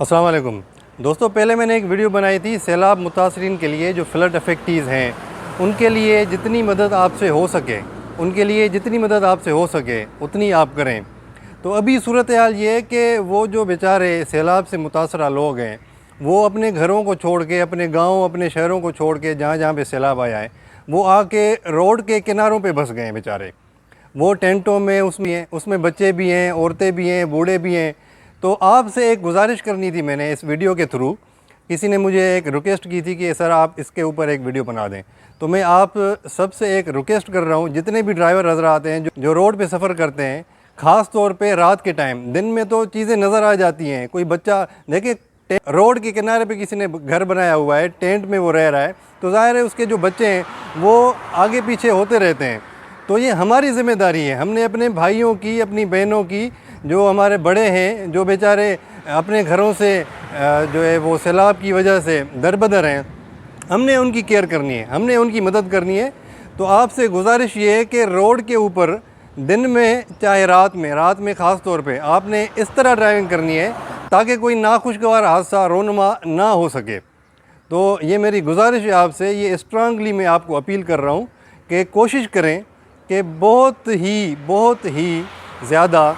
अस्सलाम वालेकुम दोस्तों, पहले मैंने एक वीडियो बनाई थी सैलाब मुतासरीन के लिए जो फ्लड अफेक्टीज़ हैं उनके लिए जितनी मदद आपसे हो सके उतनी आप करें। तो अभी सूरत हाल ये है कि वो जो बेचारे सैलाब से मुतासरा लोग हैं वो अपने घरों को छोड़ के, अपने गाँव, अपने शहरों को छोड़ के जहाँ जहाँ पे सैलाब आया है वो आके रोड के किनारों पे बस गए हैं बेचारे। वो टेंटों में उसमें बच्चे भी हैं, औरतें भी हैं, बूढ़े भी हैं। तो आपसे एक गुजारिश करनी थी मैंने इस वीडियो के थ्रू, किसी ने मुझे एक रिक्वेस्ट की थी कि सर आप इसके ऊपर एक वीडियो बना दें। तो मैं आप सबसे एक रिक्वेस्ट कर रहा हूँ, जितने भी ड्राइवर नज़र आते हैं जो रोड पे सफ़र करते हैं, ख़ास तौर पे रात के टाइम, दिन में तो चीज़ें नज़र आ जाती हैं। कोई बच्चा देखिए रोड के किनारे पे किसी ने घर बनाया हुआ है, टेंट में वो रह रहा है, तो ज़ाहिर है उसके जो बच्चे हैं वो आगे पीछे होते रहते हैं। तो ये हमारी ज़िम्मेदारी है, हमने अपने भाइयों की, अपनी बहनों की, जो हमारे बड़े हैं, जो बेचारे अपने घरों से जो है वो सैलाब की वजह से दरबदर हैं, हमने उनकी केयर करनी है, हमने उनकी मदद करनी है। तो आपसे गुजारिश ये है कि रोड के ऊपर दिन में चाहे रात में ख़ास तौर पे आपने इस तरह ड्राइविंग करनी है ताकि कोई नाखुशगवार हादसा रोनुमा ना हो सके। तो ये मेरी गुजारिश है आपसे, ये स्ट्रांगली मैं आपको अपील कर रहा हूँ कि कोशिश करें कि बहुत ही ज़्यादा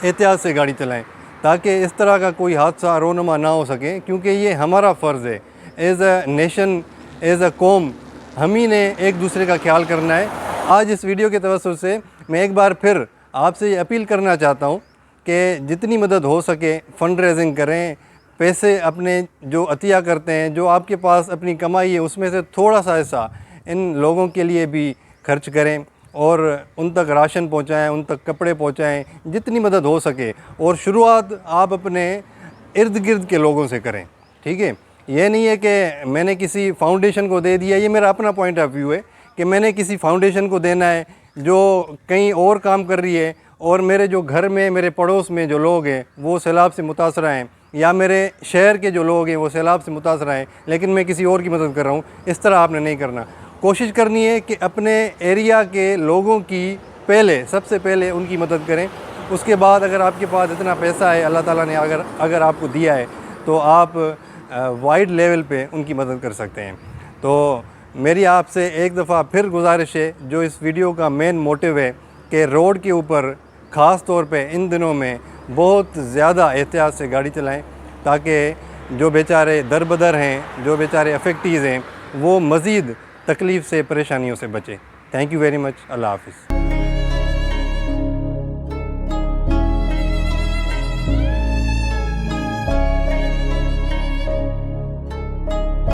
एहतियात से गाड़ी चलाएं ताकि इस तरह का कोई हादसा रोनुमा ना हो सके, क्योंकि ये हमारा फ़र्ज़ है as a nation, as a कौम, हम ही ने एक दूसरे का ख्याल करना है। आज इस वीडियो के तवज्जुह से मैं एक बार फिर आपसे ये अपील करना चाहता हूँ कि जितनी मदद हो सके फ़ंड रेजिंग करें, पैसे अपने जो अतिया करते हैं, जो आपके पास अपनी कमाई है उसमें से थोड़ा सा हिस्सा इन लोगों के लिए भी खर्च करें और उन तक राशन पहुंचाएं, उन तक कपड़े पहुंचाएं, जितनी मदद हो सके। और शुरुआत आप अपने इर्द गिर्द के लोगों से करें, ठीक है। ये नहीं है कि मैंने किसी फाउंडेशन को दे दिया, ये मेरा अपना पॉइंट ऑफ व्यू है कि मैंने किसी फाउंडेशन को देना है जो कहीं और काम कर रही है और मेरे जो घर में, मेरे पड़ोस में जो लोग हैं वो सैलाब से मुतासर हैं, या मेरे शहर के जो लोग हैं वो सैलाब से मुतासर हैं, लेकिन मैं किसी और की मदद कर रहा हूँ। इस तरह आपने नहीं करना। कोशिश करनी है कि अपने एरिया के लोगों की सबसे पहले उनकी मदद करें। उसके बाद अगर आपके पास इतना पैसा है, अल्लाह ताला ने अगर आपको दिया है, तो आप वाइड लेवल पे उनकी मदद कर सकते हैं। तो मेरी आपसे एक दफ़ा फिर गुजारिश है, जो इस वीडियो का मेन मोटिव है कि रोड के ऊपर ख़ास तौर पे इन दिनों में बहुत ज़्यादा एहतियात से गाड़ी चलाएं ताकि जो बेचारे दरबदर हैं, जो बेचारे अफेक्टीज़ हैं, वो मज़ीद तकलीफ़ से, परेशानियों से बचे। Thank you very much. अल्लाह हाफ़िज़।